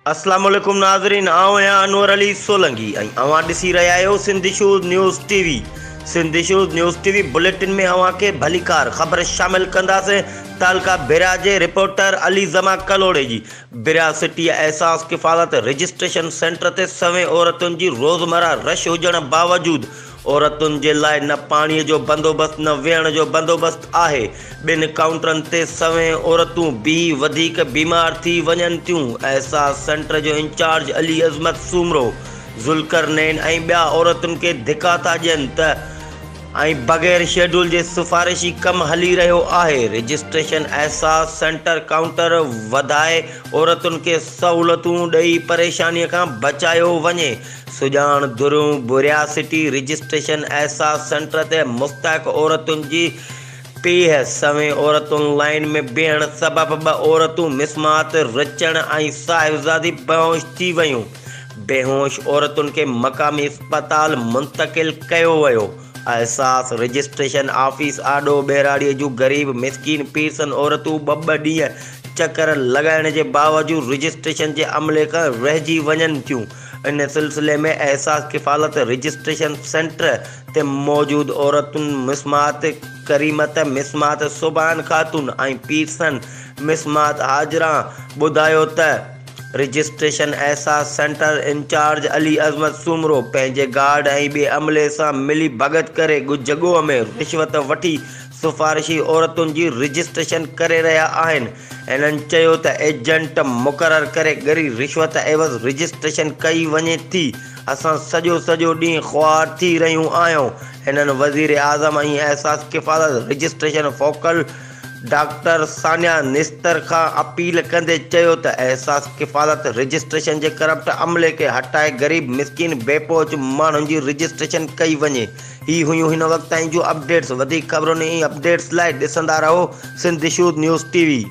अस्सलाम वालेकुम नाज़रीन, आऊं आहियां अनवर अली सोलंकी ऐं अवां ॾिसी रहिया आहियो Sindhi shoes news TV. Sindhi shoes news TV bulletin में अवां खे भलीकार ख़बर शामिल कंदासीं। तालका बिरा जे रिपोर्टर अली ज़मा कलोड़े जी बिरा सिटी एहसास किफ़ालत रजिस्ट्रेशन सेंटर ते सवें औरतुनि जी रोज़मर्रा रश हुजण बावजूद औरतुनि जे लाइ न पाणीअ जो बंदोबस्त न वेहण जो बंदोबस्त आहे। ॿिनि काउंटरनि ते सवें औरतूं बीह वधीक बीमार थी वञनि थियूं। एहसास सेंटर जो इंचार्ज अली अज़मत सूमरो ज़ुल्करनैन ऐं ॿिया औरतुनि खे धिका था ॾियनि त बग़ैर शेड्यूल जे सिफ़ारिशी कमु हली रहियो आहे। रजिस्ट्रेशन एहसास सेंटर काउंटर वधाए औरतुनि खे सहूलतूं ॾेई परेशानीअ खां बचायो वञे। सुजान दुरूं बुरिया सिटी रजिस्ट्रेशन एहसास सेंटर ते मुस्तहक़ औरतुनि जी पीह सवें औरतुनि लाइन में बीहण सबबि ॿ औरतूं मिसमात रचण ऐं साहिबज़ादी बेहोश थी वयूं। बेहोश औरतुनि खे मक़ामी अस्पताल मुंतक़िल कयो वियो। एहसास रजिस्ट्रेशन ऑफिस आॾो ॿेराड़ीअ जूं ग़रीब मिसकीन पीरसन औरतूं ॿ ॾींहं चकर लॻाइण जे बावजूद रजिस्ट्रेशन जे अमले खां रहिजी वञनि थियूं। इन सिलसिले में एहसास किफ़ालत रजिस्ट्रेशन सेंटर ते मौजूद औरतुनि मिसमात करीमत मिसमात सुबान खातून ऐं पीरसन मिसमात हाजरा ॿुधायो त रजिस्ट्रेशन एहसास सेंटर इंचार्ज अली अज़मत सूमरो पंहिंजे गार्ड ऐं ॿिए अमले सां मिली भगत करे जॻह में रिश्वत वठी सिफ़ारिशी औरतुनि जी रजिस्ट्रेशन करे रहिया आहिनि। इन्हनि चयो त एजेंट मुक़ररु करे ॻरी रिश्वत एवज़ रजिस्ट्रेशन कई वञे थी। असां सॼो ॾींहुं ख़्वार थी रहियूं आहियूं। हिननि वज़ीर आज़म ऐं एहसास किफ़ालत रजिस्ट्रेशन फ़ोकल डॉक्टर सानिया निस्तर खां अपील कंदे चयो त एहसास किफ़ालत रजिस्ट्रेशन जे करप्ट अमले खे हटाए ग़रीब मिसकीन बेपोच माण्हुनि जी रजिस्ट्रेशन कई वञे। ही हुयूं हिन वक़्त ताईं जूं अपडेट्स। वधीक ख़बरुनि ऐं अपडेट्स लाइ ॾिसंदा रहो सिंधी शूज़ न्यूज़ टीवी।